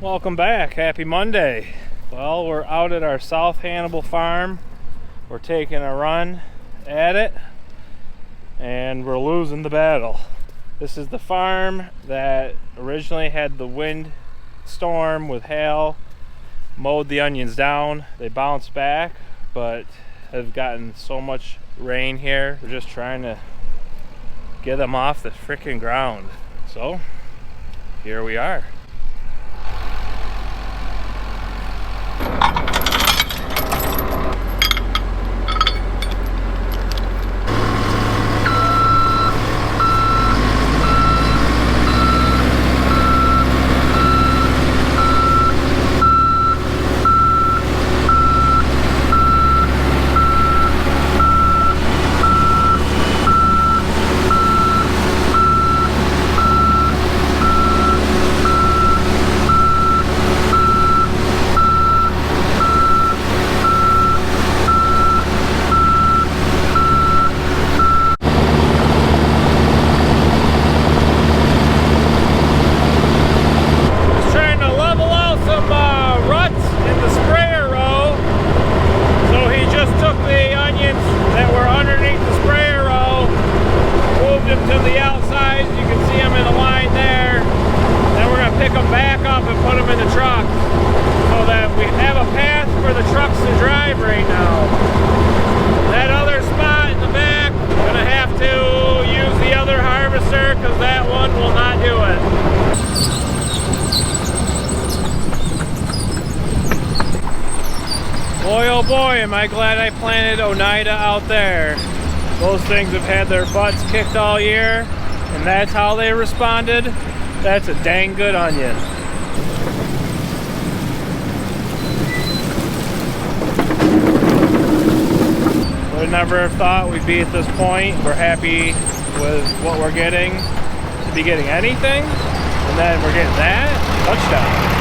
Welcome back. Happy Monday. Well, we're out at our South Hannibal farm. We're taking a run at it and we're losing the battle. This is the farm that originally had the wind storm with hail, mowed the onions down. They bounced back, but have gotten so much rain here. We're just trying to get them off the freaking ground. So here we are. Boy, oh boy, am I glad I planted Oneida out there. Those things have had their butts kicked all year, and that's how they responded. That's a dang good onion. Would never have thought we'd be at this point. We're happy with what we're getting. To be getting anything, and then we're getting that. Touchdown.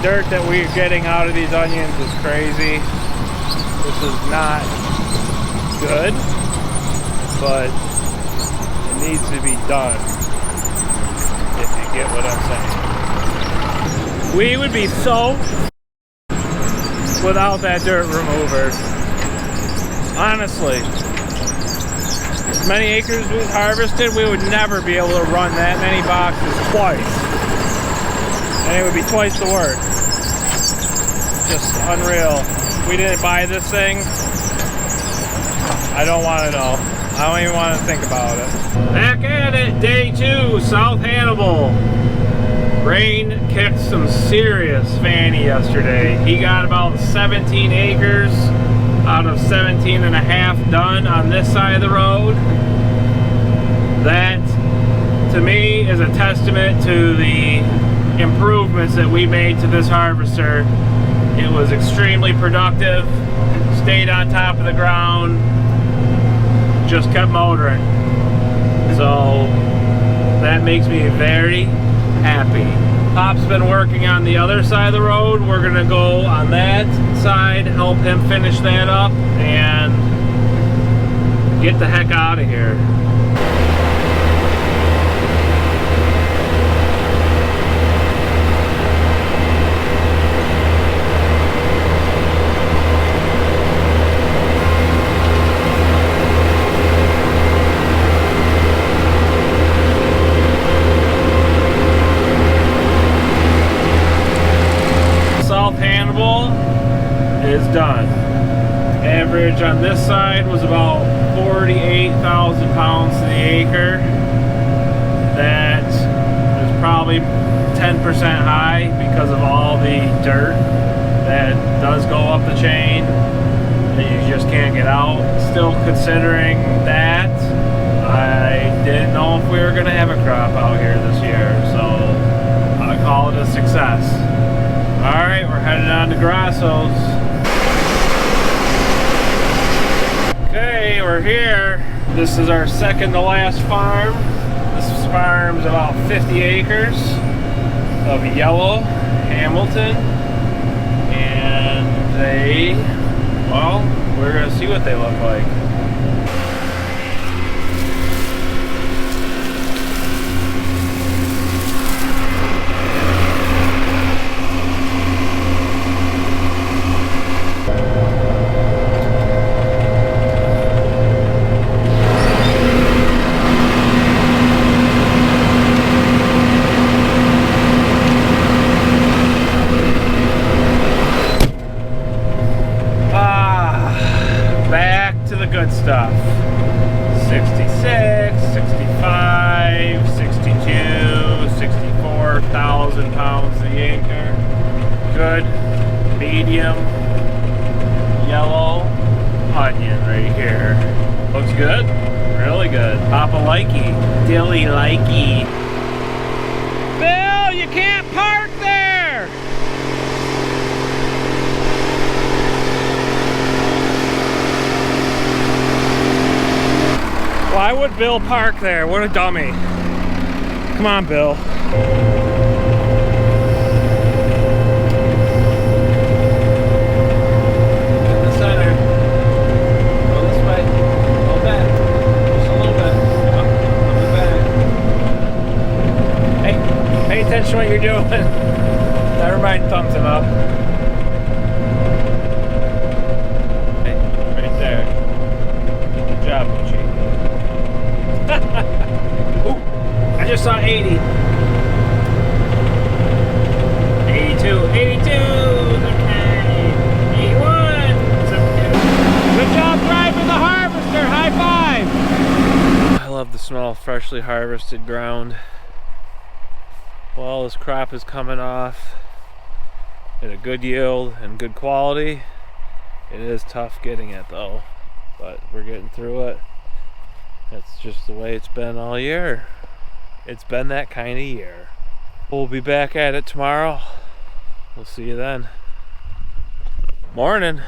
Dirt that we're getting out of these onions is crazy. This is not good, but it needs to be done, if you get what I'm saying. We would be so without that dirt remover. Honestly, as many acres we've harvested, we would never be able to run that many boxes twice. And it would be twice the work. Just unreal. We didn't buy this thing. I don't want to know. I don't even want to think about it. Back at it, day 2, South Hannibal. Rain kicked some serious fanny yesterday. He got about 17 acres out of 17 and a half done on this side of the road. That, to me, is a testament to the improvements that we made to this harvester. It was extremely productive, stayed on top of the ground, just kept motoring. So that makes me very happy. Pop's been working on the other side of the road. We're gonna go on that side, help him finish that up, and get the heck out of here. Is done. Average on this side was about 48,000 pounds to the acre. That is probably 10% high because of all the dirt that does go up the chain that you just can't get out. Still considering that, I didn't know if we were going to have a crop out here this year, so I call it a success. Alright, we're headed on to Grasso's. Okay, we're here. This is our second to last farm. This farm's about 50 acres of yellow Hamilton. And they, well, we're going to see what they look like. 65, 62, 64,000 pounds the acre. Good, medium, yellow onion right here. Looks good, really good. Papa likey, dilly likey. Bill, you can't park there! Why would Bill park there? What a dummy. Come on, Bill. In the center. Go this way. Go back. Just a little bit. Up. Hey, pay attention to what you're doing. Never mind thumbsing up. Hey, right there. Good job, Gucci. Ooh, I just saw 80. 82, 82, okay. 81, it's okay. Good job driving the harvester, high five. I love the smell of freshly harvested ground. Well, this crop is coming off at a good yield and good quality. It is tough getting it though, but we're getting through it. That's just the way it's been all year. It's been that kind of year. We'll be back at it tomorrow. We'll see you then. Morning.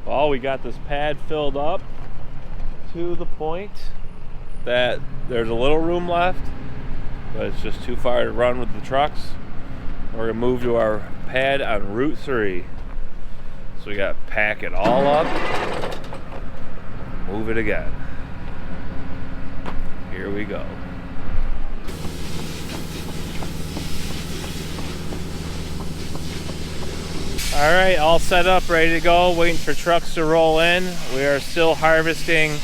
Well, we got this pad filled up to the point that there's a little room left, but it's just too far to run with the trucks. We're gonna move to our pad on Route 3. So we gotta pack it all up, move it again. Here we go. All right, all set up, ready to go, waiting for trucks to roll in. We are still harvesting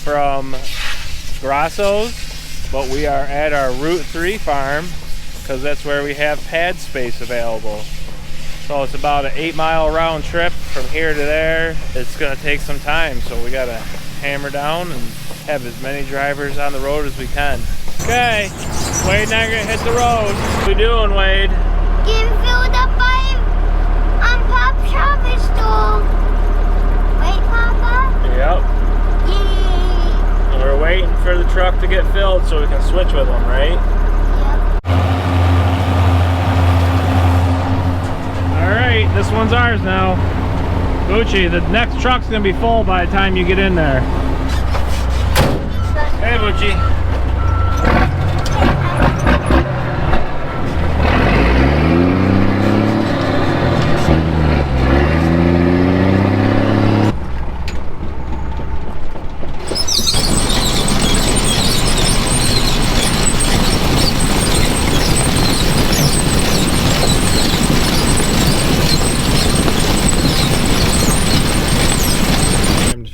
from Grasso's, but we are at our Route 3 farm because that's where we have pad space available. So it's about an 8-mile round trip from here to there. It's gonna take some time, so we gotta hammer down and have as many drivers on the road as we can. Okay, Wade and I are gonna hit the road. What we doing, Wade? Getting filled up by Pop's harvest store. Right, Papa? Yep. Yay! And we're waiting for the truck to get filled so we can switch with them, right? Yep. All right, this one's ours now. Gucci, the next truck's gonna be full by the time you get in there. Hey, Gucci.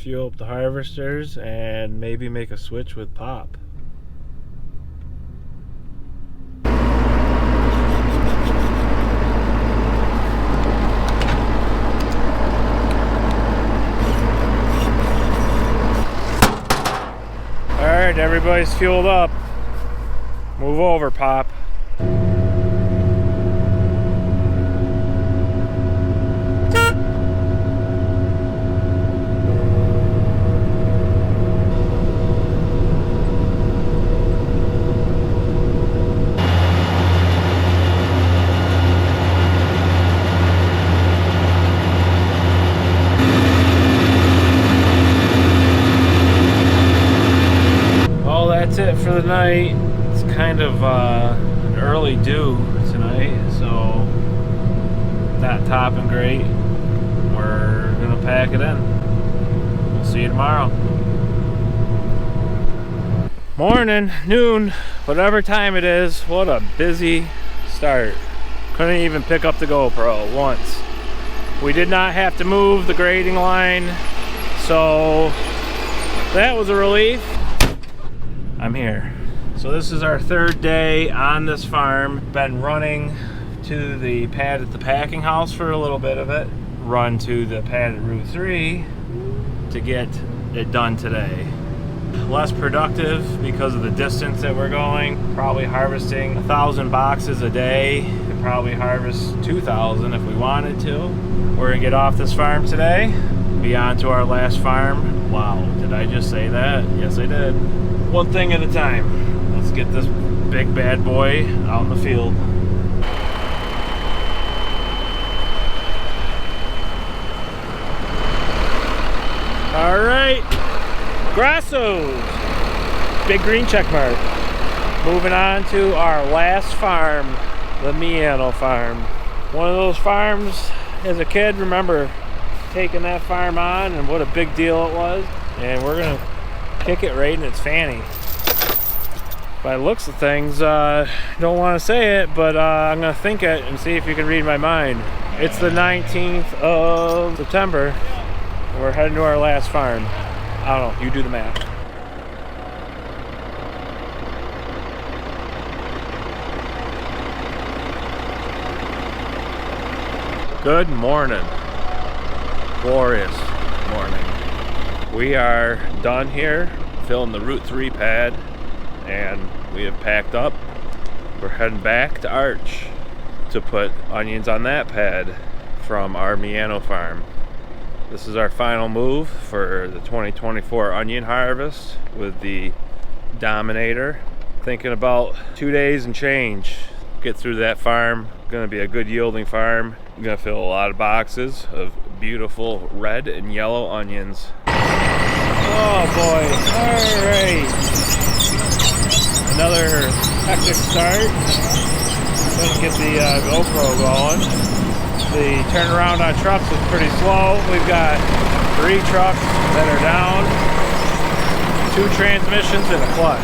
Fuel up the harvesters and maybe make a switch with Pop. Alright, everybody's fueled up. Move over, Pop. That's it for the night. It's kind of an early due tonight, so not topping great. We're gonna pack it in. We'll see you tomorrow. Morning, noon, whatever time it is. What a busy start. Couldn't even pick up the GoPro once. We did not have to move the grading line, so that was a relief. I'm here. So this is our third day on this farm. Been running to the pad at the packing house for a little bit of it. Run to the pad at Route 3 to get it done today. less productive because of the distance that we're going. Probably harvesting 1,000 boxes a day. Could probably harvest 2,000 if we wanted to. We're gonna get off this farm today, be on to our last farm. Wow, did I just say that? Yes, I did. One thing at a time. Let's get this big bad boy out in the field. All right, Grasso, big green check mark. Moving on to our last farm, the Miano farm. One of those farms, as a kid, remember taking that farm on and what a big deal it was. And we're gonna kick it right in its fanny. By the looks of things, don't want to say it, but I'm gonna think it and see if you can read my mind. It's the 19th of September. We're heading to our last farm. I don't know, you do the math. Good morning. Glorious morning. We are done here, filling the Route 3 pad, and we have packed up. We're heading back to Arch to put onions on that pad from our Miano farm. This is our final move for the 2024 onion harvest with the Dominator. Thinking about 2 days and change. Get through that farm. Gonna be a good yielding farm. Gonna fill a lot of boxes of beautiful red and yellow onions. Oh boy, all right. Another hectic start. Gonna get the GoPro going. The turnaround on trucks is pretty slow. We've got 3 trucks that are down, 2 transmissions and a clutch.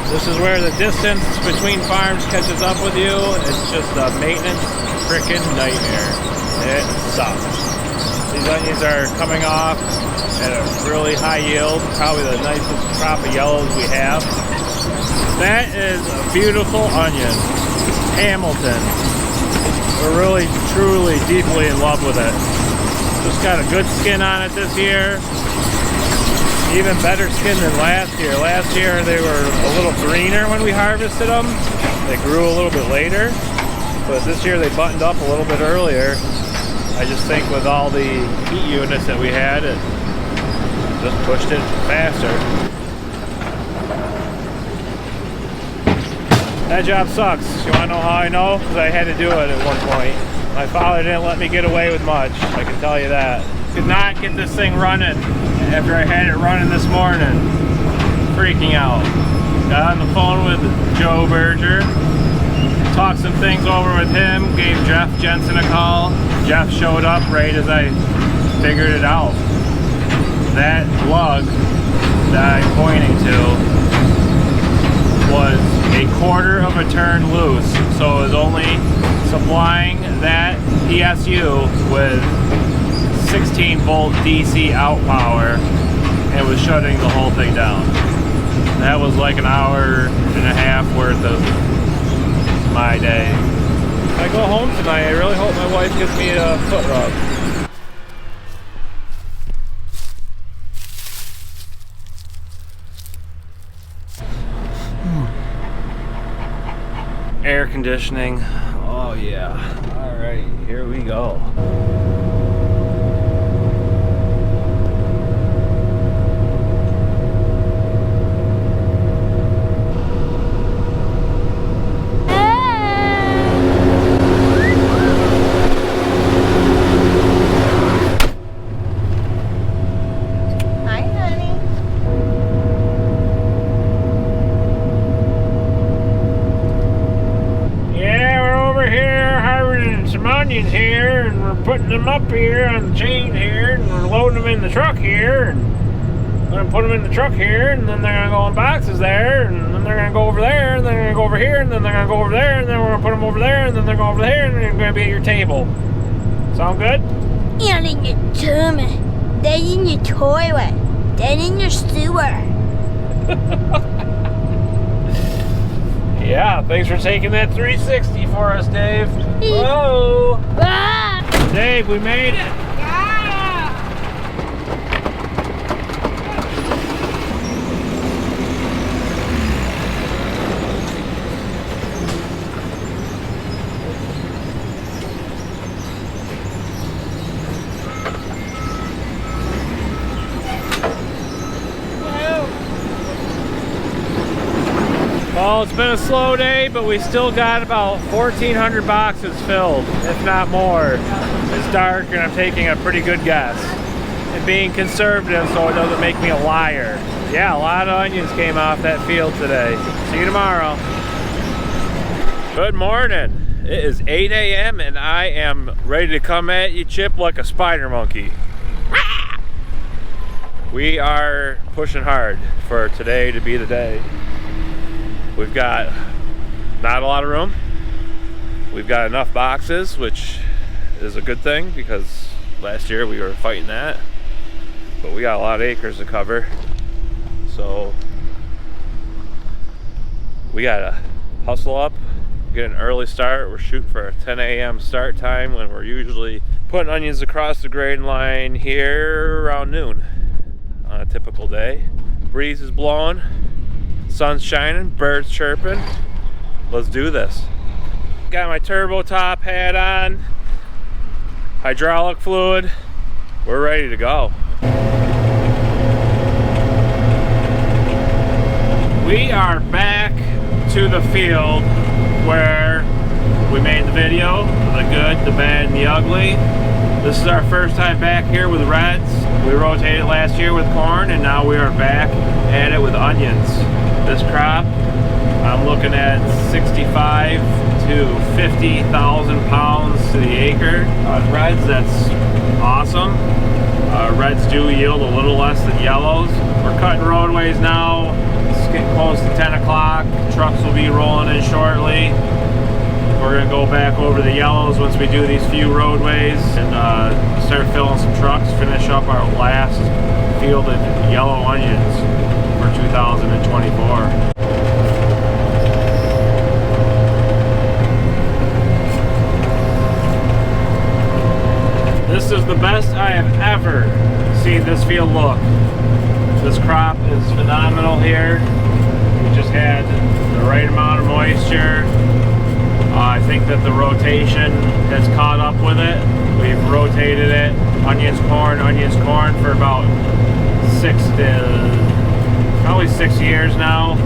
This is where the distance between farms catches up with you. It's just a maintenance frickin' nightmare. It sucks. These onions are coming off at a really high yield, probably the nicest crop of yellows we have. That is a beautiful onion. Hamilton. We're really, truly, deeply in love with it. Just got a good skin on it this year. Even better skin than last year. Last year they were a little greener when we harvested them. They grew a little bit later. But this year they buttoned up a little bit earlier. I just think with all the heat units that we had, it just pushed it faster. That job sucks. You want to know how I know? Because I had to do it at one point. My father didn't let me get away with much, I can tell you that. Could not get this thing running after I had it running this morning. Freaking out. Got on the phone with Joe Berger. Talked some things over with him. Gave Jeff Jensen a call. Jeff showed up right as I figured it out. That lug that I'm pointing to was a quarter of a turn loose, so it was only supplying that PSU with 16 volt DC out power and was shutting the whole thing down. That was like an hour and a half worth of my day. When I go home tonight, I really hope my wife gives me a foot rub. Air conditioning. Oh yeah. All right, here we go. Here, and we're putting them up here on the chain here, and we're loading them in the truck here, and we're gonna put them in the truck here, and then they're gonna go in boxes there, and then they're gonna go over there, and then they're gonna go over here, and then they're gonna go over there, and then we're gonna put them over there, and then they're going over there, and they're gonna be at your table. Sound good? Not in your tummy, then in your toilet, then in your sewer. Yeah, thanks for taking that 360 for us, Dave. Whoa! Ah! Dave, we made it! Yeah! Well, it's been a slow day, but we still got about 1,400 boxes filled, if not more. It's dark and I'm taking a pretty good guess. And being conservative so it doesn't make me a liar. Yeah, a lot of onions came off that field today. See you tomorrow. Good morning. It is 8 a.m. and I am ready to come at you, Chip, like a spider monkey. We are pushing hard for today to be the day. We've got not a lot of room. We've got enough boxes, which is a good thing because last year we were fighting that. But we got a lot of acres to cover. So we gotta hustle up, get an early start. We're shooting for a 10 a.m. start time when we're usually putting onions across the grading line here around noon on a typical day. Breeze is blowing, sun's shining, birds chirping. Let's do this. Got my turbo top hat on, hydraulic fluid. We're ready to go. We are back to the field where we made the video, the good, the bad, and the ugly. This is our first time back here with reds. We rotated last year with corn, and now we are back at it with onions. This crop, I'm looking at 65 to 50,000 pounds to the acre. On reds, that's awesome. Reds do yield a little less than yellows. We're cutting roadways now. It's getting close to 10 o'clock. Trucks will be rolling in shortly. We're gonna go back over the yellows once we do these few roadways and start filling some trucks, finish up our last field of yellow onions for 2024. This is the best I have ever seen this field look. This crop is phenomenal here. We just had the right amount of moisture. I think that the rotation has caught up with it. We've rotated it, onions, corn for about probably 6 years now.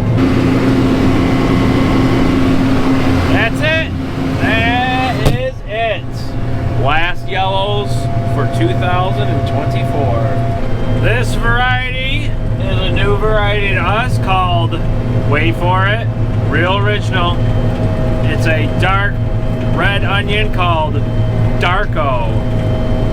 That's it. That is it. Last yellows for 2024. This variety is a new variety to us called, wait for it, Real Original. It's a dark red onion called Darko.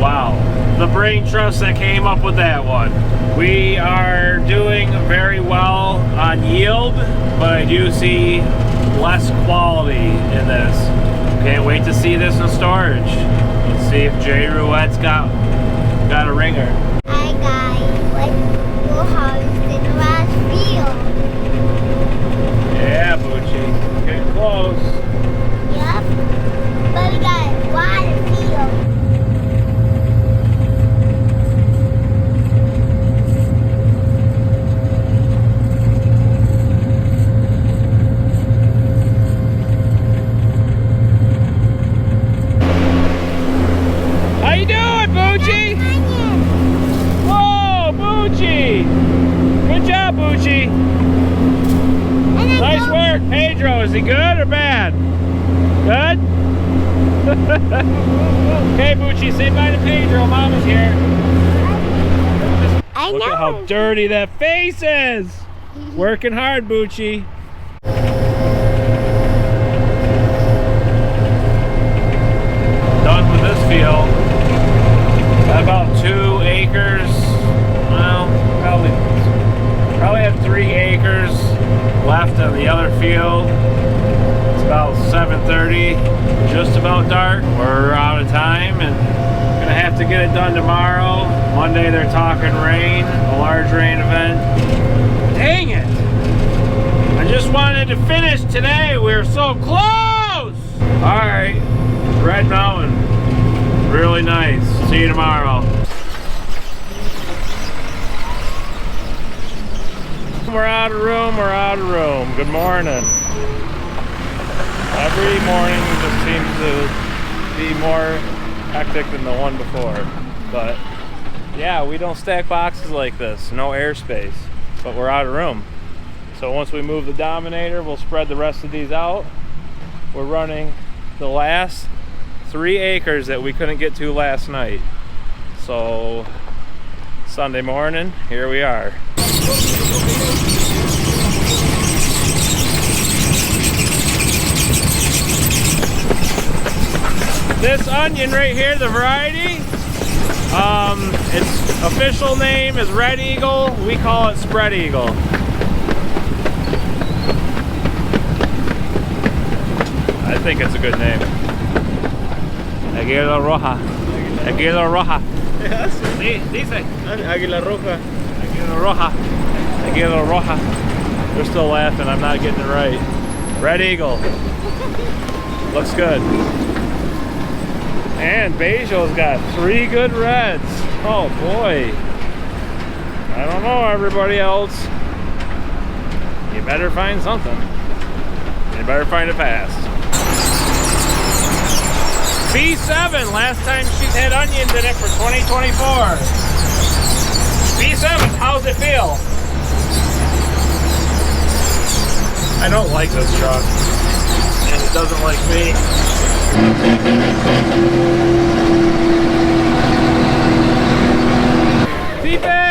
Wow, the brain trust that came up with that one. We are doing very well on yield, but I do see less quality in this. Can't wait to see this in storage. Let's see if Jay Rouette's got a ringer. Hi guys, we'll harvest the last field. Yeah, Boochie, getting close. Yep, but we got a lot of field. How you doing, Boochie? Whoa, Boochie! Good job, Boochie. Nice work, Pedro. Is he good or bad? Good? Okay, Boochie, say bye to Pedro. Mama's here. I Look know. at how dirty that face is. Working hard, Boochie. Done with this field. Got about 2 acres. Well, probably have 3 acres left on the other field. It's about 7:30, just about dark. We're out of time and gonna have to get it done tomorrow. Monday they're talking rain, a large rain event. Dang it! I just wanted to finish today. We were so close! Alright, Red Mountain. Really nice. See you tomorrow. We're out of room, we're out of room. Good morning. Every morning just seems to be more hectic than the one before. But yeah, we don't stack boxes like this. No airspace. But we're out of room. So once we move the Dominator, we'll spread the rest of these out. We're running the last 3 acres that we couldn't get to last night. So Sunday morning, here we are. This onion right here, the variety, its official name is Red Eagle. We call it Spread Eagle. I think it's a good name. Aguila Roja. Aguila Roja. Yes. Dice. Águila Roja. Aguila Roja. Aguila Roja. They're still laughing. I'm not getting it right. Red Eagle. Looks good. And Basil's got 3 good reds. Oh boy. I don't know, everybody else. You better find something. You better find it fast. B7, last time she's had onions in it for 2024. B7, how's it feel? I don't like this truck. And it doesn't like me. Tipe!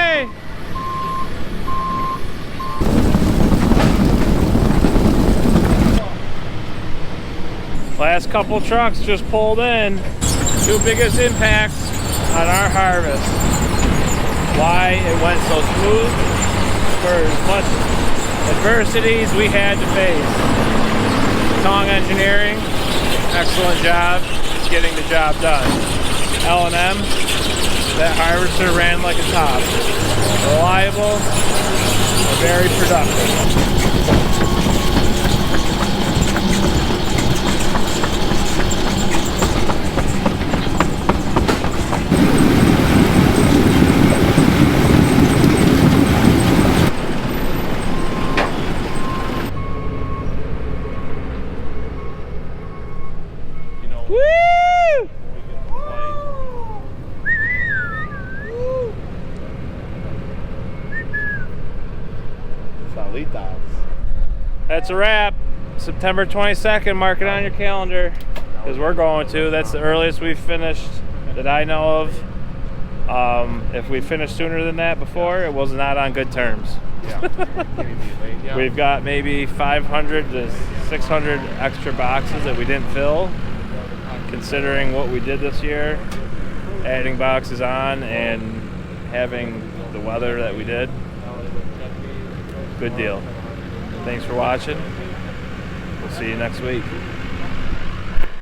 Last couple trucks just pulled in. 2 biggest impacts on our harvest. Why it went so smooth? For as much adversities we had to face. Tong Engineering, excellent job getting the job done. L&M, that harvester ran like a top. Reliable, and very productive. That's a wrap. September 22nd, mark it on your calendar, because we're going to. That's the earliest we've finished that I know of. If we finished sooner than that before, it was not on good terms. Yeah. We've got maybe 500 to 600 extra boxes that we didn't fill, considering what we did this year, adding boxes on and having the weather that we did. Good deal. Thanks for watching. We'll see you next week.